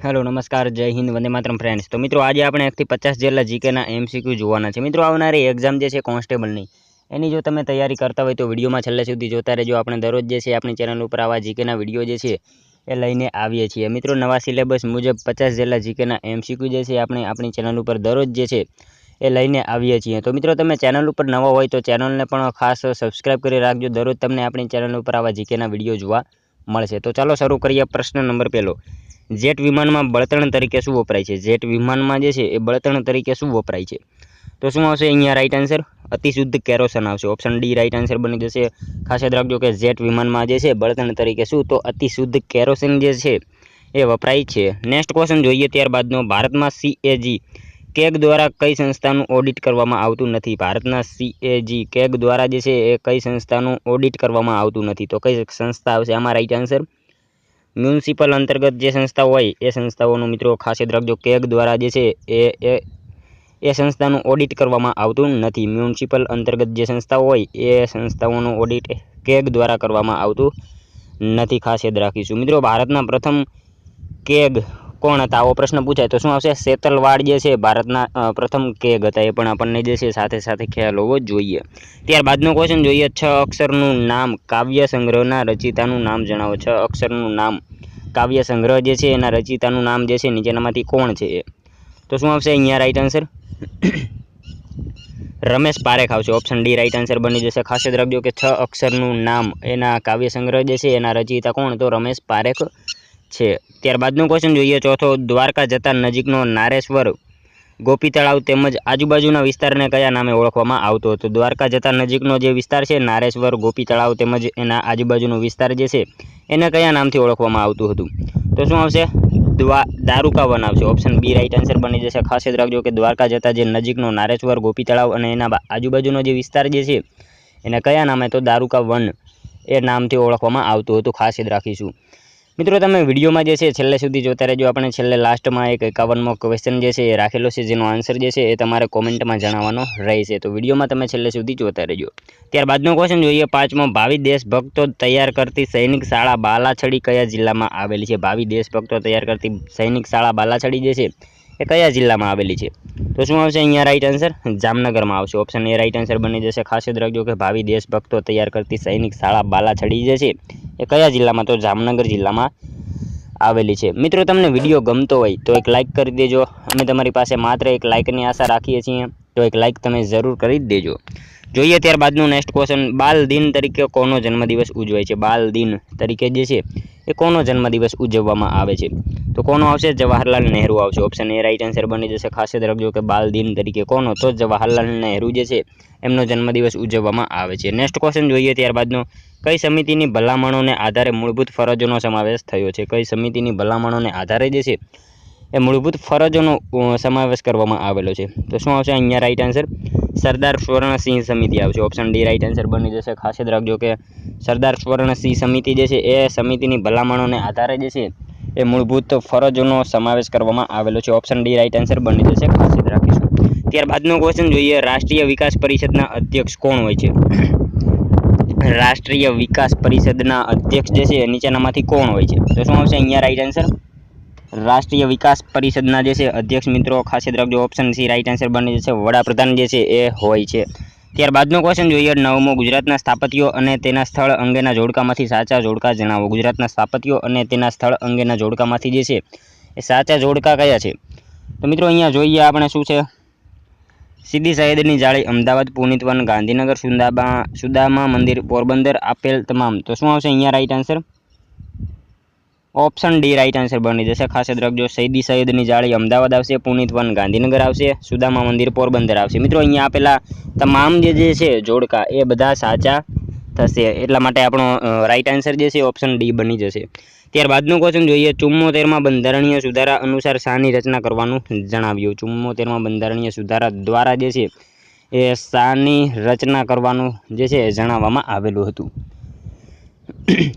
Hello नमस्कार जय Hind Vande Mataram friends. तो मित्रों आज આપણે 1 થી 50 જેટલા જીકેના એમસીક્યુ જોવાના છે। મિત્રો આવનારી એક્ઝામ જે છે કોન્સ્ટેબલની એની જો તમે તૈયારી કરતા હોય તો વિડીયોમાં છેલ્લે સુધી જોતા રહેજો। આપણે દરરોજ જે છે આપણી ચેનલ ઉપર આવા જીકેના વિડીયો જે છે એ લઈને આવીએ છીએ। મિત્રો નવા સિલેબસ મુજબ 50 જેટલા જીકેના એમસીક્યુ જે છે આપણે આપણી ચેનલ ઉપર દરરોજ જે છે એ લઈને આવીએ છીએ। તો મિત્રો તમે ચેનલ ઉપર નવા હોય તો ચેનલને પણ ખાસ સબસ્ક્રાઇબ કરી રાખજો। દરરોજ તમને આપણી ચેનલ ઉપર આવા જીકેના વિડીયો જોવા મળશે। તો ચાલો શરૂ કરીએ। પ્રશ્ન નંબર પહેલો, જેટ વિમાનમાં બળતણ તરીકે શું વપરાય છે? જેટ વિમાનમાં જે છે એ બળતણ તરીકે શું વપરાય છે? તો શું આવશે અહીંયા રાઈટ આન્સર? અતિશુદ્ધ કેરોસન આવશે। ઓપ્શન ડી રાઈટ આન્સર બની જશે। ખાસ યાદ રાખજો કે જેટ વિમાનમાં જે છે બળતણ તરીકે શું, તો અતિશુદ્ધ કેરોસીન જે છે એ વપરાય છે। નેક્સ્ટ ક્વેશ્ચન જોઈએ ત્યારબાદનો, ભારતમાં સીએજી કેગ દ્વારા કઈ સંસ્થાનું ઓડિટ કરવામાં આવતું નથી? ભારતના સીએજી કેગ દ્વારા જે છે એ કઈ સંસ્થાનું ઓડિટ કરવામાં આવતું નથી? તો કઈ સંસ્થા આવશે આમાં રાઈટ આન્સર? મ્યુનિસિપલ અંતર્ગત જે સંસ્થા હોય એ સંસ્થાઓનું મિત્રો ખાસ યાદ રાખજો કેગ દ્વારા જે છે એ સંસ્થાનું ઓડિટ કરવામાં આવતું નથી। મ્યુનિસિપલ અંતર્ગત જે સંસ્થાઓ હોય એ સંસ્થાઓનું ઓડિટ કેગ દ્વારા કરવામાં આવતું નથી, ખાસ યાદ રાખીશું। મિત્રો ભારતના પ્રથમ કેગ કોણ હતા આવો પ્રશ્ન પૂછાય તો શું આવશે? સેતલવાડ જે છે ભારતના પ્રથમ કેગ હતા, એ પણ આપણને જે છે સાથે સાથે ખ્યાલ હોવો જોઈએ। ત્યારબાદનો ક્વેશ્ચન જોઈએ, 6 અક્ષરનું નામ કાવ્ય સંગ્રહના રચયિતાનું નામ જણાવો। 6 અક્ષરનું નામ કાવ્ય સંગ્રહ જે છે એના રચયિતાનું નામ જે છે નીચેનામાંથી કોણ છે એ? તો શું આવશે અહીંયા રાઈટ આન્સર? રમેશ પારેખ આવશે। ઓપ્શન ડી રાઈટ આન્સર બની જશે। ખાસ યાદ રાખજો કે 6 અક્ષરનું નામ એના કાવ્ય સંગ્રહ જે છે એના રચયિતા કોણ? તો રમેશ પારેખ છે। ત્યારબાદનો ક્વેશ્ચન જોઈએ ચોથો, દ્વારકા જતા નજીકનો નારેશ્વર ગોપી તળાવ તેમજ આજુબાજુના વિસ્તારને કયા નામે ઓળખવામાં આવતો હતો? દ્વારકા જતા નજીકનો જે વિસ્તાર છે નારેશ્વર, ગોપી તળાવ તેમજ એના આજુબાજુનો વિસ્તાર જે છે એને કયા નામથી ઓળખવામાં આવતું હતું? તો શું આવશે? દારૂકા વન આવશે। ઓપ્શન બી રાઈટ આન્સર બની જશે। ખાસ યાદ રાખજો કે દ્વારકા જતા જે નજીકનો નારેશ્વર, ગોપી તળાવ અને એના આજુબાજુનો જે વિસ્તાર જે છે એને કયા નામે? તો દારૂકા વન એ નામથી ઓળખવામાં આવતું હતું, ખાસ યાદ રાખીશું। મિત્રો તમે વિડીયોમાં જે છે છેલ્લે સુધી જોતા રહેજો। આપણે છેલ્લે લાસ્ટમાં એક 51મો ક્વેશ્ચન જે છે એ રાખેલો છે જેનો આન્સર જે છે એ તમારે કોમેન્ટમાં જણાવવાનો રહેશે, તો વિડીયોમાં તમે છેલ્લે સુધી જોતા રહેજો। ત્યારબાદનો ક્વેશ્ચન જોઈએ 5મો, ભાવિ દેશભક્તો તૈયાર કરતી સૈનિક શાળા બાલાછડી કયા જિલ્લામાં આવેલી છે? ભાવિ દેશભક્તો તૈયાર કરતી સૈનિક શાળા બાલાછડી જે છે એ કયા જિલ્લામાં આવેલી છે? તો શું આવશે અહીંયા રાઈટ આન્સર? જામનગરમાં આવશે। ઓપ્શન એ રાઈટ આન્સર બની જશે। ખાસ યાદ રાખજો કે ભાવિ દેશભક્તો તૈયાર કરતી સૈનિક શાળા બાલાછડી જે છે એ કયા જિલ્લામાં? તો જામનગર જિલ્લામાં આવેલી છે। મિત્રો તમને વિડીયો ગમતો હોય તો એક લાઇક કરી દેજો। અમે તમારી પાસે માત્ર એક લાઇકની આશા રાખીએ છીએ, તો એક લાઇક તમે જરૂર કરી જ દેજો। જોઈએ ત્યારબાદનું નેક્સ્ટ ક્વેશ્ચન, બાલ દિન તરીકે કોનો જન્મદિવસ ઉજવાય છે? બાલ દિન તરીકે જે છે એ કોનો જન્મદિવસ ઉજવવામાં આવે છે? તો કોનો આવશે? જવાહરલાલ નહેરુ આવશે। ઓપ્શન એ રાઈટ આન્સર બની જશે। ખાસ યાદ રાખજો કે બાલ દિન તરીકે કોનો? તો જવાહરલાલ નહેરુ જે છે એમનો જન્મદિવસ ઉજવવામાં આવે છે। નેક્સ્ટ ક્વેશ્ચન જોઈએ ત્યારબાદનો, કઈ સમિતિની ભલામણોને આધારે મૂળભૂત ફરજોનો સમાવેશ થયો છે? કઈ સમિતિની ભલામણોને આધારે જે છે એ મૂળભૂત ફરજોનો સમાવેશ કરવામાં આવેલો છે? તો શું આવશે અહીંયા રાઈટ આન્સર? સરદાર સ્વર્ણસિંહ સમિતિ આવશે। ઓપ્શન ડી રાઈટ આન્સર બની જશે। ખાસ યાદ રાખજો કે સરદાર સ્વર્ણસિંહ સમિતિ જે છે એ સમિતિની ભલામણોને આધારે જે છે એ મૂળભૂત ફરજોનો સમાવેશ કરવામાં આવેલો છે। ઓપ્શન ડી રાઈટ આન્સર બની જશે, ખાસ યાદ રાખીશું। ત્યારબાદનો ક્વેશ્ચન જોઈએ, રાષ્ટ્રીય વિકાસ પરિષદના અધ્યક્ષ કોણ હોય છે? રાષ્ટ્રીય વિકાસ પરિષદના અધ્યક્ષ જે છે નીચેનામાંથી કોણ હોય છે? તો શું આવશે અહીંયા રાઈટ આન્સર? રાષ્ટ્રીય વિકાસ પરિષદના જે છે અધ્યક્ષ મિત્રો ખાસ યાદ રાખજો ઓપ્શન સી રાઈટ આન્સર બની જશે, વડાપ્રધાન જે છે એ હોય છે। ત્યારબાદનો ક્વેશ્ચન જોઈએ 9મો, ગુજરાતના સ્થાપત્યો અને તેના સ્થળ અંગેના જોડકામાંથી સાચા જોડકા જણાવો। ગુજરાતના સ્થાપત્યો અને તેના સ્થળ અંગેના જોડકામાંથી જે છે એ સાચા જોડકા કયા છે? તો મિત્રો અહીંયા જોઈએ આપણે શું છે, સીદી સૈયદની જાળી અમદાવાદ, પુનિત વન ગાંધીનગર, સુદામા મંદિર પોરબંદર, આપેલ તમામ। તો શું આવશે અહીંયા right answer? Option D right answer બની જશે। ખાસ યાદ રાખજો સીદી સૈયદની જાળી અમદાવાદ આવશે, પુનિત વન ગાંધીનગર આવશે, સુદામા મંદિર પોરબંદર આવશે। મિત્રો અહીંયા આપેલા તમામ જે છે જોડકા એ બધા સાચા થશે, એટલા માટે આપણો રાઈટ આન્સર જે છે ઓપ્શન ડી બની જશે। ત્યારબાદનો ક્વેશ્ચન જોઈએ 74માં બંધારણીય સુધારા અનુસાર શાની રચના કરવાનું જણાવ્યું? 74માં બંધારણીય સુધારા દ્વારા જે છે એ શાની રચના કરવાનું જે છે એ જણાવવામાં આવેલું હતું?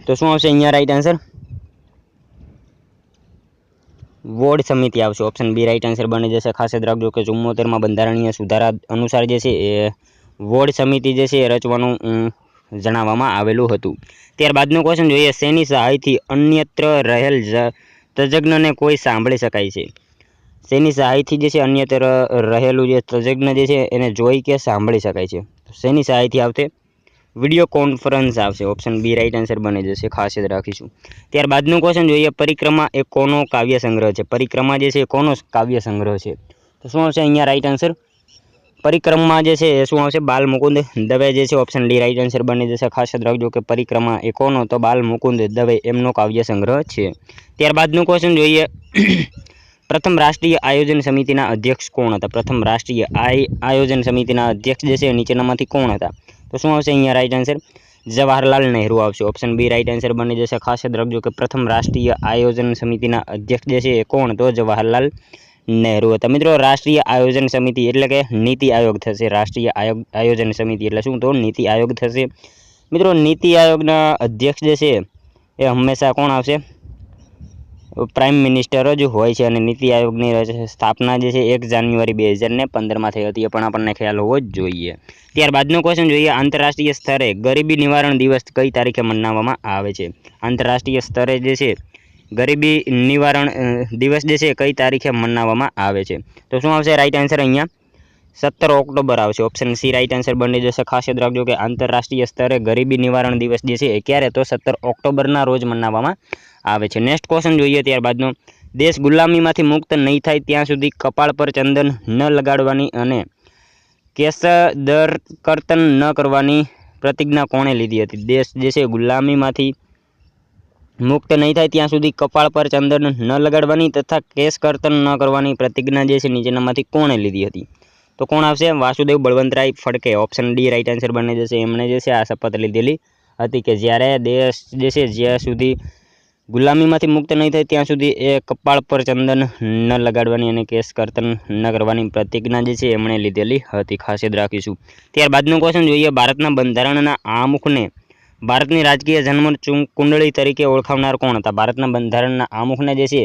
તો શું આવશે અહીંયા રાઈટ આન્સર? વોર્ડ સમિતિ આવશે। ઓપ્શન બી રાઈટ આન્સર બની જશે। ખાસ યાદ રાખજો કે 74માં બંધારણીય સુધારા અનુસાર જે છે એ વોર્ડ સમિતિ જે છે એ રચવાનું જણાવવામાં આવેલું હતું। ત્યારબાદનો ક્વેશ્ચન જોઈએ, શેની સહાયથી અન્યત્ર રહેલ તજજ્ઞને કોઈ સાંભળી શકાય છે? શેની સહાયથી જે છે અન્યત્ર રહેલું જે તજજ્ઞ જે છે એને જોઈ કે સાંભળી શકાય છે? શેની સહાયથી આવશે? વિડીયો કોન્ફરન્સ આવશે. ઓપ્શન બી રાઈટ આન્સર બની જશે, ખાસ યાદ રાખીશું. ત્યારબાદનું ક્વેશ્ચન જોઈએ, પરિક્રમા એ કોનો કાવ્ય સંગ્રહ છે? પરિક્રમા જે છે એ કોનો કાવ્ય સંગ્રહ છે? તો શું આવશે અહીંયા રાઈટ આન્સર? પરિક્રમા જે છે એ શું આવશે? બાલ મુકુંદ દવે જે છે. ઓપ્શન ડી રાઈટ આન્સર બની જશે. ખાસ યાદ રાખજો કે પરિક્રમા એ કોનો? તો બાલ મુકુંદ દવે એમનો કાવ્ય સંગ્રહ છે. ત્યારબાદનું ક્વેશ્ચન જોઈએ, પ્રથમ રાષ્ટ્રીય આયોજન સમિતિના અધ્યક્ષ કોણ હતા? પ્રથમ રાષ્ટ્રીય આયોજન સમિતિના અધ્યક્ષ જે છે નીચેનામાંથી કોણ હતા? તો શું આવશે અહીંયા રાઈટ આન્સર? જવાહરલાલ નહેરુ આવશે. ઓપ્શન બી રાઈટ આન્સર બની જશે. ખાસ યાદ રાખજો કે પ્રથમ રાષ્ટ્રીય આયોજન સમિતિના અધ્યક્ષ જે છે એ કોણ? તો જવાહરલાલ નહેરુ હતા. મિત્રો, રાષ્ટ્રીય આયોજન સમિતિ એટલે કે નીતિ આયોગ થશે. રાષ્ટ્રીય આયોજન સમિતિ એટલે શું? તો નીતિ આયોગ થશે. મિત્રો, નીતિ આયોગના અધ્યક્ષ જે છે એ હંમેશા કોણ આવશે? પ્રાઇમ મિનિસ્ટર જ હોય છે. અને નીતિ આયોગની સ્થાપના જે છે 1 જાન્યુઆરી 2015માં થઈ હતી. એ પણ આપણને ખ્યાલ હોવો જ જોઈએ. ત્યારબાદનો ક્વેશ્ચન જોઈએ, આંતરરાષ્ટ્રીય સ્તરે ગરીબી નિવારણ દિવસ કઈ તારીખે મનાવવામાં આવે છે? આંતરરાષ્ટ્રીય સ્તરે જે છે ગરીબી નિવારણ દિવસ જે છે કઈ તારીખે મનાવવામાં આવે છે? તો શું આવશે રાઈટ આન્સર અહીંયા? 17 ઓક્ટોબર આવશે. ઓપ્શન સી રાઈટ આન્સર બની જશે. ખાસ યાદ રાખજો કે આંતરરાષ્ટ્રીય સ્તરે ગરીબી નિવારણ દિવસ જે છે એ ક્યારે? તો 17 ઓક્ટોબરના રોજ મનાવવામાં આવે છે. નેક્સ્ટ ક્વેશ્ચન જોઈએ ત્યારબાદનો, દેશ ગુલામીમાંથી મુક્ત નહીં થાય ત્યાં સુધી કપાળ પર ચંદન ન લગાડવાની અને કેસદર કર્તન ન કરવાની પ્રતિજ્ઞા કોણે લીધી હતી? દેશ જે છે ગુલામીમાંથી મુક્ત નહીં થાય ત્યાં સુધી કપાળ પર ચંદન ન લગાડવાની તથા કેસ કર્તન ન કરવાની પ્રતિજ્ઞા જે છે નીચેનામાંથી કોણે લીધી હતી? તો કોણ આવશે? Vasudev Balwantrai Phadke. Option D right answer બની જશે. એમણે જે છે આ શપથ લીધેલી હતી કે જ્યારે દેશ જે છે જ્યાં સુધી ગુલામીમાંથી મુક્ત નહીં થાય ત્યાં સુધી એ કપાળ પર ચંદન ન લગાડવાની અને કેસ કર્તન ન કરવાની પ્રતિજ્ઞા જે છે એમણે લીધેલી હતી. ખાસ યાદ રાખીશું. ત્યારબાદનું ક્વેશ્ચન જોઈએ, ભારતના બંધારણના આમુખને ભારતની રાજકીય જન્મ કુંડળી તરીકે ઓળખાવનાર કોણ હતા? ભારતના બંધારણના આમુખને જે છે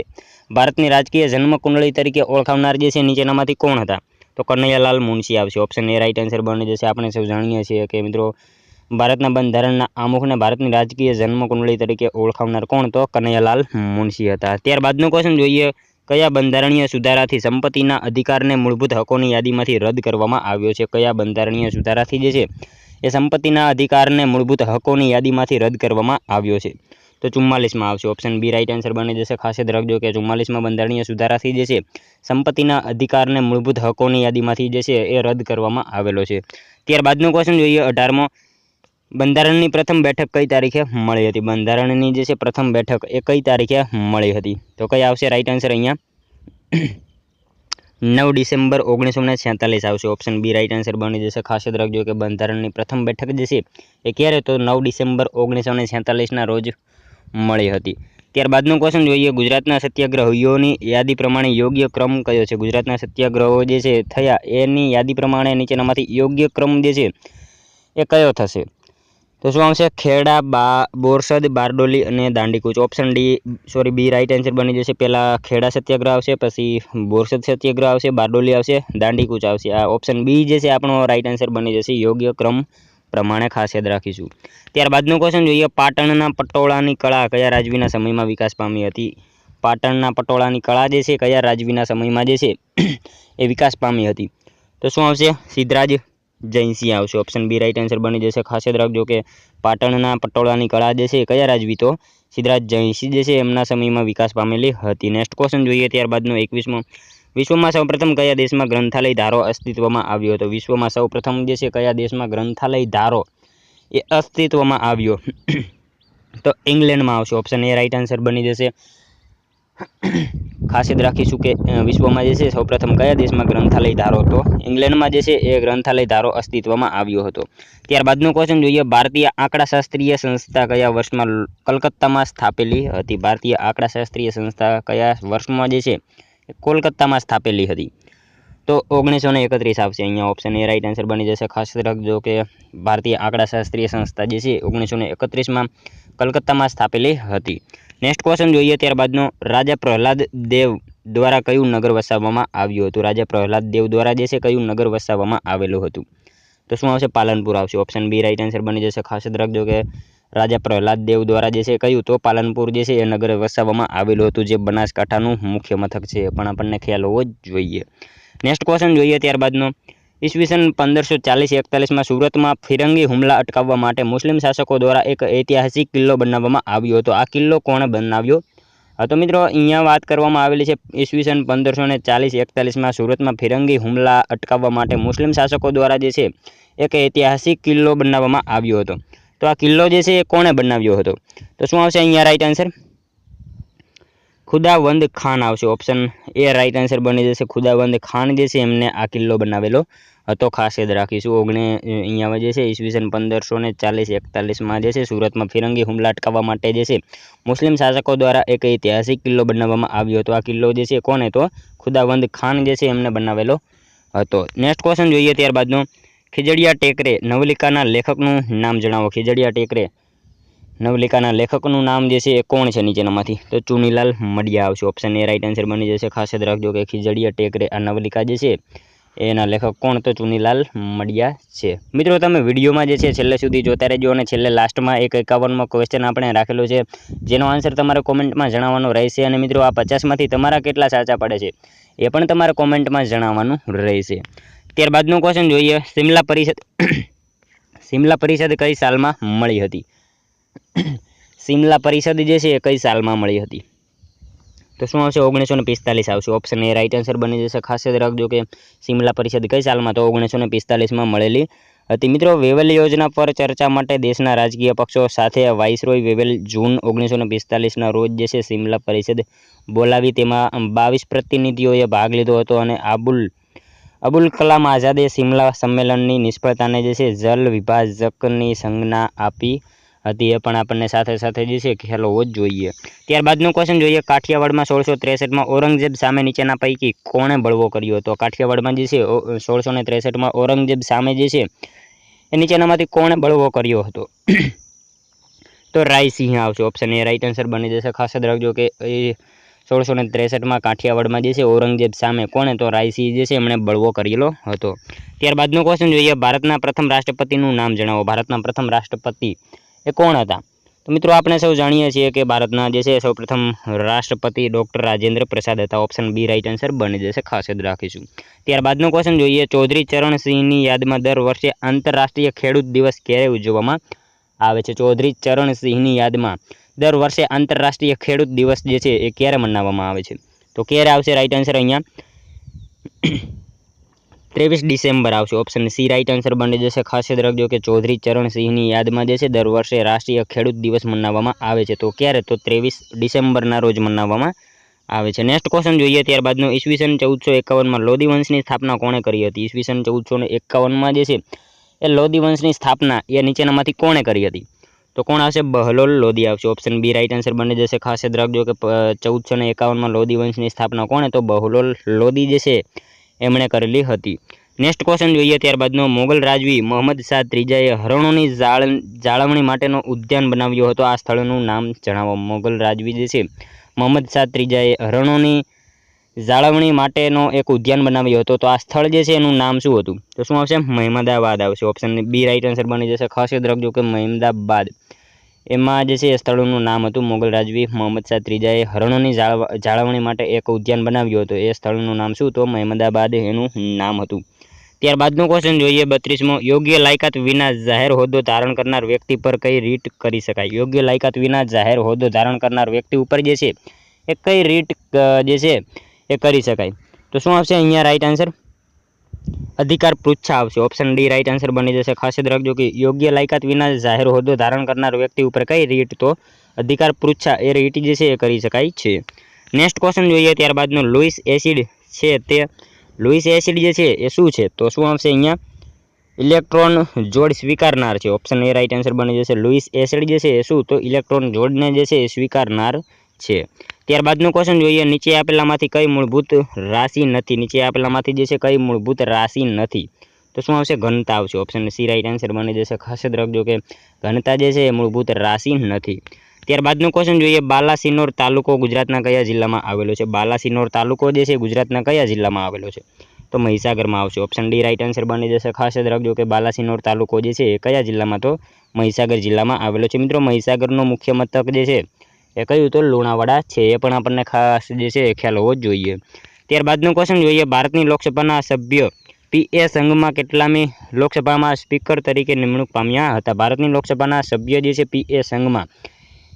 ભારતની રાજકીય જન્મ કુંડળી તરીકે ઓળખાવનાર જે છે નીચેનામાંથી કોણ હતા? તો કનૈયાલાલ મુનશી આવશે. ઓપ્શન એ રાઈટ આન્સર બની જશે. આપણે સૌ જાણીએ છીએ કે મિત્રો, ભારતના બંધારણના આમુખને ભારતની રાજકીય જન્મ કુંડળી તરીકે ઓળખાવનાર કોણ? તો કનૈયાલાલ મુનશી હતા. ત્યારબાદનું ક્વેશ્ચન જોઈએ, કયા બંધારણીય સુધારાથી સંપત્તિના અધિકારને મૂળભૂત હકોની યાદીમાંથી રદ કરવામાં આવ્યો છે? કયા બંધારણીય સુધારાથી જે છે એ સંપત્તિના અધિકારને મૂળભૂત હકોની યાદીમાંથી રદ કરવામાં આવ્યો છે? તો 44માં આવશે. ઓપ્શન બી રાઈટ આન્સર બની જશે. ખાસ યાદ રાખજો કે 44માં બંધારણીય સુધારાથી જે છે સંપત્તિના અધિકારને મૂળભૂત હકોની યાદીમાંથી જે છે એ રદ કરવામાં આવેલો છે. ત્યારબાદનું ક્વેશ્ચન જોઈએ, 18મો, બંધારણની પ્રથમ બેઠક કઈ તારીખે મળી હતી? બંધારણની જે છે પ્રથમ બેઠક એ કઈ તારીખે મળી હતી? તો કઈ આવશે રાઈટ આન્સર અહીંયા? 9 ડિસેમ્બર 1946 આવશે. ઓપ્શન બી રાઈટ આન્સર બની જશે. ખાસ યાદ રાખજો કે બંધારણની પ્રથમ બેઠક જે છે એ ક્યારે? તો 9 ડિસેમ્બર 1946ના રોજ મળી હતી. ત્યારબાદનું ક્વેશ્ચન જોઈએ, ગુજરાતના સત્યાગ્રહીઓની યાદી પ્રમાણે યોગ્ય ક્રમ કયો છે? ગુજરાતના સત્યાગ્રહો જે છે થયા એની યાદી પ્રમાણે નીચેનામાંથી યોગ્ય ક્રમ જે છે એ કયો થશે? તો શું આવશે? ખેડા, બોરસદ, બારડોલી અને દાંડીકૂચ. ઓપ્શન બી રાઈટ આન્સર બની જશે. પહેલા ખેડા સત્યાગ્રહ આવશે, પછી બોરસદ સત્યાગ્રહ આવશે, બારડોલી આવશે, દાંડીકૂચ આવશે. આ ઓપ્શન બી જે છે આપણો રાઈટ આન્સર બની જશે યોગ્ય ક્રમ પ્રમાણે. ખાસ યાદ રાખીશું. ત્યારબાદનું ક્વેશ્ચન જોઈએ, પાટણના પટોળાની કળા કયા રાજવીના સમયમાં વિકાસ પામી હતી? પાટણના પટોળાની કળા જે છે કયા રાજવીના સમયમાં જે છે એ વિકાસ પામી હતી? તો શું આવશે? સિદ્ધરાજ જયસિંહ આવશે. ઓપ્શન બી રાઈટ આન્સર બની જશે. ખાસ યાદ રાખજો કે પાટણના પટોળાની કળા જે છે કયા રાજવી? તો સિદ્ધરાજ જયસિંહ જે છે એમના સમયમાં વિકાસ પામેલી હતી. નેક્સ્ટ ક્વેશ્ચન જોઈએ ત્યારબાદનો 21મો, વિશ્વમાં સૌપ્રથમ કયા દેશમાં ગ્રંથાલય ધારો અસ્તિત્વમાં આવ્યો હતો? વિશ્વમાં સૌપ્રથમ જે છે કયા દેશમાં ગ્રંથાલય ધારો એ અસ્તિત્વમાં આવ્યો? તો ઇંગ્લેન્ડમાં આવશે. ઓપ્શન એ રાઈટ આન્સર બની જશે. ખાસ યાદ રાખીશું કે વિશ્વમાં જે છે સૌપ્રથમ કયા દેશમાં ગ્રંથાલય ધારો? તો ઇંગ્લેન્ડમાં જે છે એ ગ્રંથાલય ધારો અસ્તિત્વમાં આવ્યો હતો. ત્યારબાદનું ક્વેશ્ચન જોઈએ, ભારતીય આંકડાશાસ્ત્રીય સંસ્થા કયા વર્ષમાં કલકત્તામાં સ્થાપેલી હતી? ભારતીય આંકડાશાસ્ત્રીય સંસ્થા કયા વર્ષમાં જે છે કોલકાતામાં સ્થાપેલી હતી? તો 1931 આવશે અહીંયા. ઓપ્શન એ રાઈટ આન્સર બની જશે. ખાસ રાખજો કે ભારતીય આંકડાશાસ્ત્રીય સંસ્થા જે છે 1931માં કલકત્તામાં સ્થાપેલી હતી. નેક્સ્ટ ક્વેશ્ચન જોઈએ ત્યારબાદનો, રાજા પ્રહલાદ દેવ દ્વારા કયું નગર વસાવવામાં આવ્યું હતું? રાજા પ્રહલાદ દેવ દ્વારા જે છે કયું નગર વસાવવામાં આવેલું હતું? તો શું આવશે? પાલનપુર આવશે. ઓપ્શન બી રાઈટ આન્સર બની જશે. ખાસ રાખજો કે રાજા પ્રહલાદ દેવ દ્વારા જે છે કહ્યું તો પાલનપુર જે છે એ નગર વસાવવામાં આવેલું હતું, જે બનાસકાંઠાનું મુખ્ય મથક છે, પણ આપણને ખ્યાલ હોવો જ જોઈએ. નેક્સ્ટ ક્વેશ્ચન જોઈએ ત્યારબાદનો. ઈસવીસન 1540-41માં સુરતમાં ફિરંગી હુમલા અટકાવવા માટે મુસ્લિમ શાસકો દ્વારા એક ઐતિહાસિક કિલ્લો બનાવવામાં આવ્યો હતો. આ કિલ્લો કોણે બનાવ્યો હતો મિત્રો? અહીંયા વાત કરવામાં આવેલી છે ઈસવીસન 1540-41માં સુરતમાં ફિરંગી હુમલા અટકાવવા માટે મુસ્લિમ શાસકો દ્વારા જે છે એક ઐતિહાસિક કિલ્લો બનાવવામાં આવ્યો હતો. તો આ કિલ્લો જે છે એ કોણે બનાવ્યો હતો? તો શું આવશે અહીંયા રાઈટ આન્સર? ખુદાવંદ ખાન આવશે. ઓપ્શન એ રાઈટ આન્સર બની જશે. ખુદાવંદ ખાન જે છે એમને આ કિલ્લો બનાવેલો હતો. ખાસ યાદ રાખીશું. અહીંયા જે છે ઈસવીસન 1540-41માં જે છે સુરતમાં ફિરંગી હુમલા અટકાવવા માટે જે છે મુસ્લિમ શાસકો દ્વારા એક ઐતિહાસિક કિલ્લો બનાવવામાં આવ્યો હતો. આ કિલ્લો જે છે કોને? તો ખુદાવંદ ખાન જે છે એમને બનાવેલો હતો. નેક્સ્ટ ક્વેશ્ચન જોઈએ ત્યારબાદનો. ખીજડીયા ટેકરે નવલિકાના લેખકનું નામ જણાવો. ખીજડીયા ટેકરે નવલિકાના લેખકનું નામ જે છે એ કોણ છે નીચેનામાંથી? તો ચુનીલાલ મડિયા આવશે. ઓપ્શન એ રાઈટ આન્સર બની જશે. ખાસ યાદ રાખજો કે ખીજડીયા ટેકરે આ નવલિકા જે છે એના લેખક કોણ? તો ચુનીલાલ મડિયા છે. મિત્રો તમે વિડીયોમાં જે છે છેલ્લે સુધી જોતા રહેજો, અને છેલ્લે લાસ્ટમાં એક 51મો ક્વેશ્ચન આપણે રાખેલો છે, જેનો આન્સર તમારે કોમેન્ટમાં જણાવવાનો રહેશે. અને મિત્રો આ 50માંથી તમારા કેટલા સાચા પડે છે એ પણ તમારે કોમેન્ટમાં જણાવવાનું રહેશે. ત્યારબાદનો ક્વેશ્ચન જોઈએ. સિમલા પરિષદ કઈ સાલમાં મળી હતી? સિમલા પરિષદ જે છે એ કઈ સાલમાં મળી હતી? તો શું આવશે? 1945 આવશે. ઓપ્શન એ રાઈટ આન્સર બની જશે. ખાસ યાદ રાખજો કે સિમલા પરિષદ કઈ સાલમાં? તો 1945માં મળેલી હતી. મિત્રો વેવેલ યોજના પર ચર્ચા માટે દેશના રાજકીય પક્ષો સાથે વાઇસરોય વેવેલ જૂન 1945ના રોજ જે છે સિમલા પરિષદ બોલાવી. તેમાં 22 પ્રતિનિધિઓએ ભાગ લીધો હતો, અને અબુલ કલામ આઝાદે સિમલા સંમેલનની નિષ્ફળતાને જે છે જલ વિભાજકની સંજ્ઞા આપી હતી. એ પણ આપણને સાથે સાથે જે છે ખ્યાલ હોવો જ જોઈએ. ત્યારબાદનો ક્વેશ્ચન જોઈએ. કાઠિયાવાડમાં 1663માં ઔરંગઝેબ સામે નીચેના પૈકી કોણે બળવો કર્યો હતો? કાઠિયાવાડમાં જે છે 1663માં ઔરંગઝેબ સામે જે છે એ નીચેનામાંથી કોણે બળવો કર્યો હતો? તો રાયસિંહ આવશે. ઓપ્શન એ રાઈટ આન્સર બની જશે. ખાસ યાદ રાખજો કે 1663માં કાઠિયાવાડમાં જે છે ઔરંગઝેબ સામે કોણે? તો રાયસિંહ જે છે એમણે બળવો કરેલો હતો. ત્યારબાદનો ક્વેશ્ચન જોઈએ. ભારતના પ્રથમ રાષ્ટ્રપતિનું નામ જણાવો. ભારતના પ્રથમ રાષ્ટ્રપતિ એ કોણ હતા? તો મિત્રો આપણે સૌ જાણીએ છીએ કે ભારતના જે છે સૌપ્રથમ રાષ્ટ્રપતિ ડૉક્ટર રાજેન્દ્ર પ્રસાદ હતા. ઓપ્શન બી રાઈટ આન્સર બની જશે. ખાસ યાદ રાખીશું. ત્યારબાદનો ક્વેશ્ચન જોઈએ. ચૌધરી ચરણસિંહની યાદમાં દર વર્ષે આંતરરાષ્ટ્રીય ખેડૂત દિવસ ક્યારે ઉજવવામાં આવે છે? ચૌધરી ચરણસિંહની યાદમાં દર વર્ષે આંતરરાષ્ટ્રીય ખેડૂત દિવસ જે છે એ ક્યારે મનાવવામાં આવે છે? તો ક્યારે આવશે રાઈટ આન્સર? અહીંયા 23 ડિસેમ્બર આવશે. ઓપ્શન સી રાઈટ આન્સર બની જશે. ખાસ યાદ રાખજો કે ચૌધરી ચરણસિંહની યાદમાં જે છે દર વર્ષે રાષ્ટ્રીય ખેડૂત દિવસ મનાવવામાં આવે છે. તો ક્યારે? તો 23 ડિસેમ્બરના રોજ મનાવવામાં આવે છે. નેક્સ્ટ ક્વેશ્ચન જોઈએ. ત્યારબાદનો. ઈસવીસન 1451માં લોધી વંશની સ્થાપના કોણે કરી હતી? ઈસવીસન 1451માં જે છે એ લોધી વંશની સ્થાપના એ નીચેનામાંથી કોણે કરી હતી? તો કોણ આવશે? બહલોલ લોધી આવશે. ઓપ્શન બી રાઈટ આન્સર બની જશે. ખાસ યાદ રાખજો કે 1451માં લોધી વંશની સ્થાપના કોણે? તો બહલોલ લોધી જે છે એમણે કરેલી હતી. નેક્સ્ટ ક્વેશ્ચન જોઈએ. ત્યારબાદનો. મોગલ રાજવી મોહમ્મદ શાહ ત્રીજાએ હરણોની જાળવણી માટેનો ઉદ્યાન બનાવ્યો હતો. આ સ્થળનું નામ જણાવો. મોગલ રાજવી જે છે મોહમ્મદ શાહ ત્રીજાએ હરણોની જાળવણી માટેનો એક ઉદ્યાન બનાવ્યો હતો. તો આ સ્થળ જે છે એનું નામ શું હતું? તો શું આવશે? મહેમદાબાદ આવશે. ઓપ્શન બી રાઈટ આન્સર બની જશે. ખાસ યાદ રાખજો કે મહેમદાબાદ એમાં જે છે એ સ્થળનું નામ હતું. મોગલ રાજવી મોહમ્મદ શાહ ત્રીજાએ હરણોની જાળવણી માટે એક ઉદ્યાન બનાવ્યું હતું. એ સ્થળનું નામ શું? તો મહેમદાબાદ એનું નામ હતું. ત્યારબાદનો ક્વેશ્ચન જોઈએ. 32મો. યોગ્ય લાયકાત વિના જાહેર હોદ્દો ધારણ કરનાર વ્યક્તિ પર કઈ રીટ કરી શકાય? યોગ્ય લાયકાત વિના જાહેર હોદ્દો ધારણ કરનાર વ્યક્તિ ઉપર જે છે એ કઈ રીટ જે છે એ કરી શકાય? તો શું આવશે અહીંયા રાઈટ આન્સર? અધિકાર પૃચ્છા આવશે. ઓપ્શન ડી રાઈટ આન્સર બની જશે. ખાસ યાદ રાખજો કે યોગ્ય લાયકાત વિના જાહેર હોદ્દો ધારણ કરનાર વ્યક્તિ ઉપર કઈ રીટ? તો અધિકાર પૃચ્છા એ રીટ જે છે એ કરી શકાય છે. નેક્સ્ટ ક્વેશ્ચન જોઈએ. ત્યારબાદનો. લુઈસ એસિડ છે તે લુઈસ એસિડ જે છે એ શું છે? તો શું આવશે અહીંયા? ઇલેક્ટ્રોન જોડ સ્વીકારનાર છે. ઓપ્શન એ રાઈટ આન્સર બની જશે. લુઈસ એસિડ જે છે એ શું? તો ઇલેક્ટ્રોન જોડને જે છે એ સ્વીકારનાર છે. ત્યારબાદનો ક્વેશ્ચન જોઈએ. નીચે આપેલામાંથી કઈ મૂળભૂત રાશિ નથી? નીચે આપેલામાંથી જે છે કઈ મૂળભૂત રાશિ નથી? તો શું આવશે? ઘનતા આવશે. ઓપ્શન સી રાઈટ આન્સર બની જશે. ખાસ યાદ રાખજો કે ઘનતા જે છે એ મૂળભૂત રાશિ નથી. ત્યારબાદનો ક્વેશ્ચન જોઈએ. બાલાસિનોર તાલુકો ગુજરાતના કયા જિલ્લામાં આવેલો છે? બાલાસિનોર તાલુકો જે છે ગુજરાતના કયા જિલ્લામાં આવેલો છે? તો મહીસાગરમાં આવશે। ઓપ્શન ડી રાઈટ આન્સર બની જશે। ખાસ યાદ રાખજો કે બાલાસિનોર તાલુકો જે છે એ કયા જિલ્લામાં, તો મહીસાગર જિલ્લામાં આવેલો છે। મિત્રો મહીસાગરનો મુખ્ય મથક જે છે એ કયું, તો લુણાવાડા છે। એ પણ આપણને ખાસ જે છે ખ્યાલ હોવો જ જોઈએ। ત્યારબાદનો ક્વેશ્ચન જોઈએ, ભારતની લોકસભાના સભ્ય પીએ સંઘમાં કેટલામી લોકસભામાં સ્પીકર તરીકે નિમણૂક પામ્યા હતા? ભારતની લોકસભાના સભ્ય જે છે પીએ સંઘમાં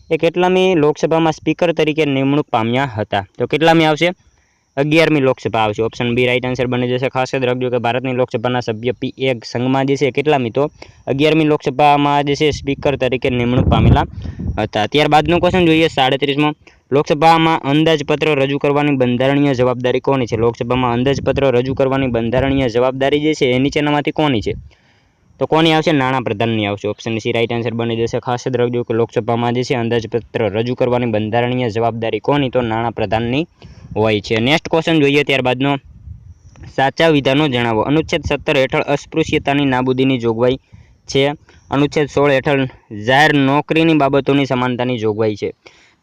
એ કેટલામી લોકસભામાં સ્પીકર તરીકે નિમણૂક પામ્યા હતા? તો કેટલામી આવશે? 11મી લોકસભા આવશે। ઓપ્શન બી રાઈટ આન્સર બની જશે। ખાસ યાદ રાખજો કે ભારતની લોકસભાના સભ્ય પીએ સંઘમાં જે છે કેટલામી, તો 11મી લોકસભામાં જે છે સ્પીકર તરીકે નિમણૂક પામેલા હતા। ત્યારબાદનો ક્વેશ્ચન જોઈએ 37મો, લોકસભામાં અંદાજપત્ર રજૂ કરવાની બંધારણીય જવાબદારી કોની છે? લોકસભામાં અંદાજપત્ર રજૂ કરવાની બંધારણીય જવાબદારી જે છે એ નીચેનામાંથી કોની છે? તો કોની આવશે? નાણાપ્રધાનની આવશે। ઓપ્શન સી રાઈટ આન્સર બની જશે। ખાસ યાદ રાખજો કે લોકસભામાં જે છે અંદાજપત્ર રજૂ કરવાની બંધારણીય જવાબદારી કોની? તો નાણાપ્રધાનની હોય છે। નેક્સ્ટ ક્વેશ્ચન જોઈએ ત્યારબાદનો, સાચા વિધાનો જણાવો। અનુચ્છેદ 17 હેઠળ અસ્પૃશ્યતાની નાબૂદીની જોગવાઈ છે। અનુચ્છેદ 16 હેઠળ જાહેર નોકરીની બાબતોની સમાનતાની જોગવાઈ છે।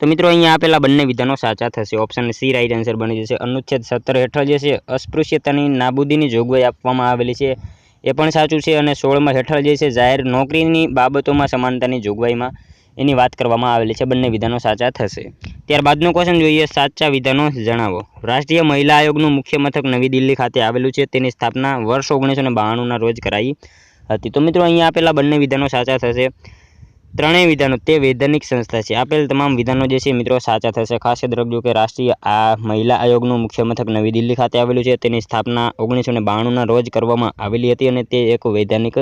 તો મિત્રો અહીંયા આપેલા બંને વિધાનો સાચા થશે। ઓપ્શન સી રાઈટ આન્સર બની જશે। અનુચ્છેદ 17 હેઠળ જે છે અસ્પૃશ્યતાની નાબૂદીની જોગવાઈ આપવામાં આવેલી છે એ પણ સાચું છે, અને 16માં હેઠળ જે છે જાહેર નોકરીની બાબતોમાં સમાનતાની જોગવાઈમાં એની વાત કરવામાં આવેલી છે। બંને વિધાનો સાચા થશે। ત્યારબાદનો ક્વેશ્ચન જોઈએ, સાચા વિધાનો જણાવો। રાષ્ટ્રીય મહિલા આયોગનું મુખ્ય મથક નવી દિલ્હી ખાતે આવેલું છે। તેની સ્થાપના વર્ષ 1992ના રોજ કરાઈ હતી। તો મિત્રો અહીંયા આપેલા બંને વિધાનો સાચા થશે। ત્રણેય વિધાનો તે વૈધાનિક સંસ્થા છે। આપેલ તમામ વિધાનો જે છે મિત્રો સાચા થશે। ખાસ યાદ રાખજો કે રાષ્ટ્રીય મહિલા આયોગનું મુખ્ય મથક નવી દિલ્હી ખાતે આવેલું છે। તેની સ્થાપના 1992ના રોજ કરવામાં આવેલી હતી અને તે એક વૈધાનિક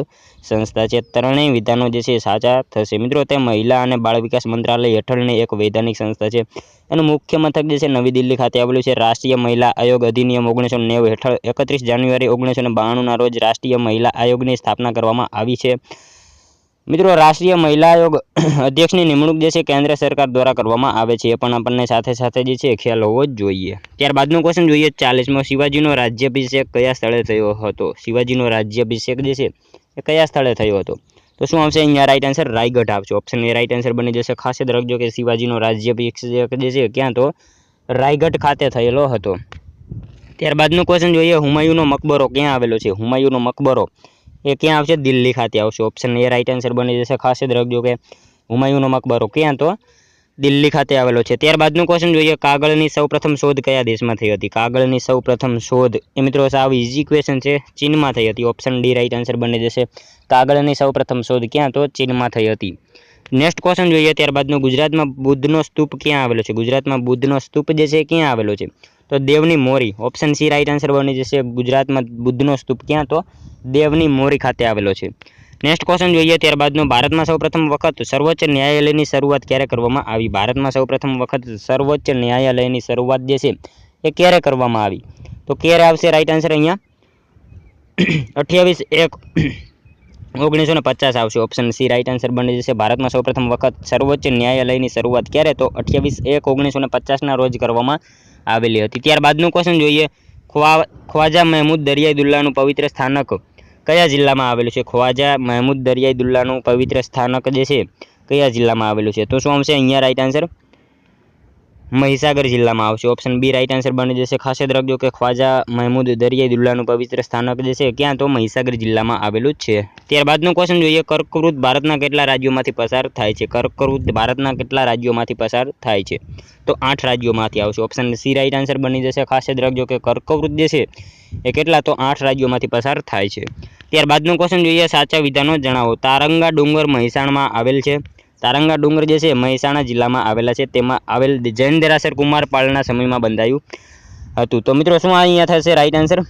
સંસ્થા છે। ત્રણેય વિધાનો જે છે સાચા થશે। મિત્રો તે મહિલા અને બાળ વિકાસ મંત્રાલય હેઠળની એક વૈધાનિક સંસ્થા છે। એનું મુખ્ય મથક જે છે નવી દિલ્હી ખાતે આવેલું છે। રાષ્ટ્રીય મહિલા આયોગ અધિનિયમ 1990 હેઠળ 31 જાન્યુઆરી 1992ના રોજ રાષ્ટ્રીય મહિલા આયોગની સ્થાપના કરવામાં આવી છે। મિત્રો રાષ્ટ્રીય મહિલા આયોગ અધ્યક્ષની નિમણૂક જે છે કેન્દ્ર સરકાર દ્વારા કરવામાં આવે છે, એ પણ આપણને સાથે સાથે જે છે ખ્યાલ હોવો જ જોઈએ। ત્યારબાદનો ક્વેશ્ચન જોઈએ 40મો, શિવાજીનો રાજ્યાભિષેક કયા સ્થળે થયો હતો? શિવાજીનો રાજ્યાભિષેક જે છે એ કયા સ્થળે થયો હતો? તો શું આવશે અહીંયા રાઈટ આન્સર? રાયગઢ આવશે। ઓપ્શન એ રાઈટ આન્સર બની જશે। ખાસ યાદ રાખજો કે શિવાજીનો રાજ્યાભિષેક જે છે ક્યાં, તો રાયગઢ ખાતે થયેલો હતો। ત્યારબાદનો ક્વેશ્ચન જોઈએ, હુમાયુનો મકબરો ક્યાં આવેલો છે? હુમાયુનો મકબરો એ ક્યાં આવશે? દિલ્હી ખાતે આવશે। ઓપ્શન એ રાઈટ આન્સર બની જશે। ખાસ યાદ રાખજો કે હુમાયુનો મકબરો ક્યાં, તો દિલ્હી ખાતે આવેલો છે। ત્યારબાદનો ક્વેશ્ચન જોઈએ, કાગળની સૌપ્રથમ શોધ કયા દેશમાં થઈ હતી? કાગળની સૌપ્રથમ શોધ એ મિત્રો સાવ ઇઝી ક્વેશ્ચન છે, ચીનમાં થઈ હતી। ઓપ્શન ડી રાઈટ આન્સર બની જશે। કાગળની સૌપ્રથમ શોધ ક્યાં, તો ચીનમાં થઈ હતી। નેક્સ્ટ ક્વેશ્ચન જોઈએ ત્યારબાદનો, ગુજરાતમાં બુદ્ધનો સ્તૂપ ક્યાં આવેલો છે? ગુજરાતમાં બુદ્ધનો સ્તૂપ જે છે ક્યાં આવેલો છે? તો દેવની મોરી। ઓપ્શન સી રાઈટ આન્સર બની જશે। ગુજરાતમાં બુદ્ધનો સ્તૂપ ક્યાં, તો દેવની મોરી ખાતે આવેલો છે। નેક્સ્ટ ક્વેશ્ચન જોઈએ ત્યારબાદનો, ભારતમાં સૌપ્રથમ વખત સર્વોચ્ચ ન્યાયાલયની શરૂઆત ક્યારે કરવામાં આવી? ભારતમાં સૌપ્રથમ વખત સર્વોચ્ચ ન્યાયાલયની શરૂઆત જે છે એ ક્યારે કરવામાં આવી? તો ક્યારે આવશે રાઈટ આન્સર અહીંયા? 28/1/1950 આવશે। ઓપ્શન સી રાઈટ આન્સર બની જશે। ભારતમાં સૌપ્રથમ વખત સર્વોચ્ચ ન્યાયાલયની શરૂઆત ક્યારે? તો 28/1/1950ના રોજ કરવામાં આવેલી હતી। ત્યારબાદનો ક્વેશ્ચન જોઈએ, ખ્વાજા મહેમૂદ દરિયાઈ દુલ્લાનું પવિત્ર સ્થાનક કયા જિલ્લામાં આવેલું છે? ખ્વાજા મહેમૂદ દરિયાઈ દુલ્લાનું પવિત્ર સ્થાનક જે છે કયા જિલ્લામાં આવેલું છે? તો શું આવશે અહીંયા રાઈટ આન્સર? મહીસાગર જિલ્લામાં આવશે। ઓપ્શન બી રાઈટ આન્સર બની જશે। ખાસ યાદ રાખજો કે ખ્વાજા મહેમૂદ દરિયાઈ દુલ્લાનું પવિત્ર સ્થાનક જે છે ક્યાં, તો મહીસાગર જિલ્લામાં આવેલું જ છે। ત્યારબાદનો ક્વેશ્ચન જોઈએ, કર્કવૃત ભારતના કેટલા રાજ્યોમાંથી પસાર થાય છે? કર્કવૃત ભારતના કેટલા રાજ્યોમાંથી પસાર થાય છે? તો 8 રાજ્યોમાંથી આવશે। ઓપ્શન સી રાઈટ આન્સર બની જશે। ખાસ યાદ રાખજો કે કર્કવૃત જે છે એ કેટલા, તો 8 રાજ્યોમાંથી પસાર થાય છે। ત્યારબાદનો ક્વેશ્ચન જોઈએ, સાચા વિધાનો જણાવો। તારંગા ડુંગર મહેસાણામાં આવેલ છે। તારંગા ડુંગર જે છે મહેસાણા જિલ્લામાં આવેલા છે। તેમાં આવેલ જૈન દેરાસર કુમારપાળના સમયમાં બંધાયું હતું। તો મિત્રો શું અહીંયા થશે રાઈટ આન્સર?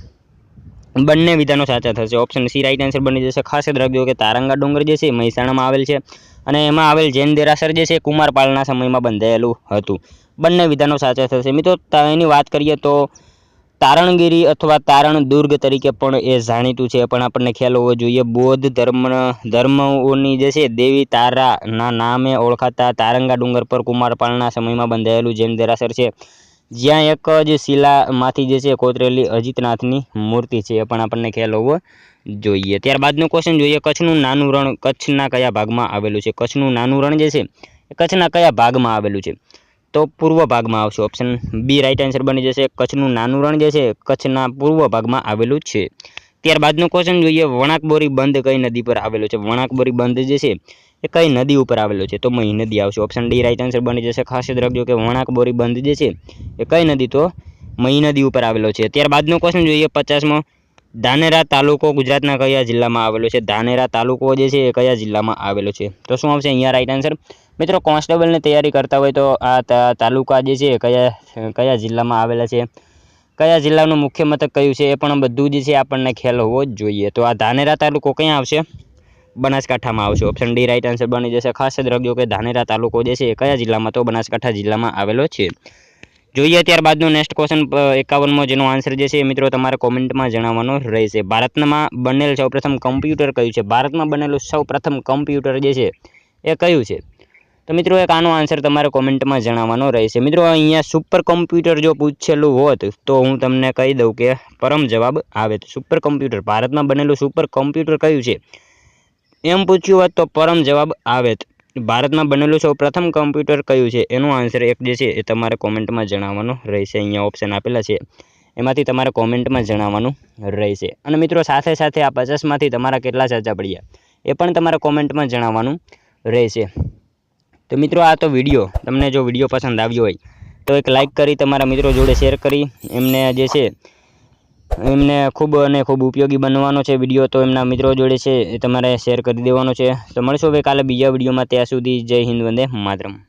બંને વિધાનો સાચા થશે। ઓપ્શન સી રાઈટ આન્સર બની જશે। ખાસ યાદ રાખજો કે તારંગા ડુંગર જે છે મહેસાણામાં આવેલ છે અને એમાં આવેલ જૈન દેરાસર જે છે કુમારપાળના સમયમાં બંધાયેલું હતું। બંને વિધાનો સાચા થશે। મિત્રો એની વાત કરીએ તો તારણગીરી અથવા તારણ દુર્ગ તરીકે પણ એ જાણીતું છે, પણ આપણને ખ્યાલ હોવો જોઈએ। બૌદ્ધ ધર્મોની જે છે દેવી તારાના નામે ઓળખાતા તારંગા ડુંગર પર કુમારપાળના સમયમાં બંધાયેલું જૈન દેરાસર છે, જ્યાં એક જ શિલામાંથી જે છે કોતરેલી અજીતનાથની મૂર્તિ છે, એ પણ આપણને ખ્યાલ હોવો જોઈએ। ત્યારબાદનો ક્વેશ્ચન જોઈએ, કચ્છનું નાનું રણ કચ્છના કયા ભાગમાં આવેલું છે? કચ્છનું નાનું રણ જે છે એ કચ્છના કયા ભાગમાં આવેલું છે? તો પૂર્વ ભાગમાં આવશે. ઓપ્શન બી રાઈટ આન્સર બની જશે. કચ્છનું નાનું રણ જે છે કચ્છના પૂર્વ ભાગમાં આવેલું છે. ત્યારબાદનો ક્વેશ્ચન જોઈએ, વણાકબોરી બંધ કઈ નદી પર આવેલો છે? વણાકબોરી બંધ જે છે એ કઈ નદી ઉપર આવેલો છે? તો મહી નદી આવશે. ઓપ્શન ડી રાઈટ આન્સર બની જશે. ખાસ યાદ રાખજો કે વણાકબોરી બંધ જે છે એ કઈ નદી? તો મહી નદી ઉપર આવેલો છે. ત્યારબાદનો ક્વેશ્ચન જોઈએ 50મો, ધાનેરા તાલુકો ગુજરાતના કયા જિલ્લામાં આવેલો છે? ધાનેરા તાલુકો જે છે એ કયા જિલ્લામાં આવેલો છે? તો શું આવશે અહીંયા રાઈટ આન્સર? મિત્રો કોન્સ્ટેબલની તૈયારી કરતા હોય તો આ તાલુકા જે છે કયા જિલ્લામાં આવેલા છે, કયા જિલ્લાનું મુખ્ય મથક કયું છે, એ પણ બધું જે છે આપણને ખ્યાલ હોવો જ જોઈએ. તો આ ધાનેરા તાલુકો ક્યાં આવશે? બનાસકાંઠામાં આવશે. ઓપ્શન ડી રાઈટ આન્સર બની જશે. ખાસ યાદ રાખજો કે ધાનેરા તાલુકો જે છે એ કયા જિલ્લામાં? તો બનાસકાંઠા જિલ્લામાં આવેલો છે. જોઈએ ત્યારબાદનો નેક્સ્ટ ક્વેશ્ચન 51મો, જેનો આન્સર જે છે મિત્રો તમારે કોમેન્ટમાં જણાવવાનો રહેશે. ભારતમાં બનેલ સૌપ્રથમ કમ્પ્યુટર કયું છે? ભારતમાં બનેલું સૌપ્રથમ કમ્પ્યુટર જે છે એ કયું છે? તો મિત્રો એક આનો આન્સર તમારે કોમેન્ટમાં જણાવવાનો રહેશે. મિત્રો અહીંયા સુપર કમ્પ્યુટર જો પૂછેલું હોત તો હું તમને કહી દઉં કે પરમ જવાબ આવે. સુપર કમ્પ્યુટર, ભારતમાં બનેલું સુપર કમ્પ્યુટર કયું છે એમ પૂછ્યું હોત તો પરમ જવાબ આવે. ભારતમાં બનેલું સૌ પ્રથમ કમ્પ્યુટર કયું છે એનો આન્સર એક જે છે એ તમારે કોમેન્ટમાં જણાવવાનો રહેશે. અહીંયા ઓપ્શન આપેલા છે એમાંથી તમારે કોમેન્ટમાં જણાવવાનું રહેશે. અને મિત્રો સાથે સાથે આ 50માંથી તમારા કેટલા સાચા પડ્યા એ પણ તમારે કોમેન્ટમાં જણાવવાનું રહેશે. તો મિત્રો આ તો વિડીયો, તમને જો વિડીયો પસંદ આવ્યો હોય તો એક લાઇક કરી તમારા મિત્રો જોડે શેર કરી એમને જે છે એમને ખૂબ અને ખૂબ ઉપયોગી બનવાનો છે વિડીયો, તો એમના મિત્રો જોડે છે એ તમારે શેર કરી દેવાનો છે. તો મળશું હવે કાલે બીજા વિડીયોમાં. ત્યાં સુધી જય હિન્દ, વંદે માતરમ.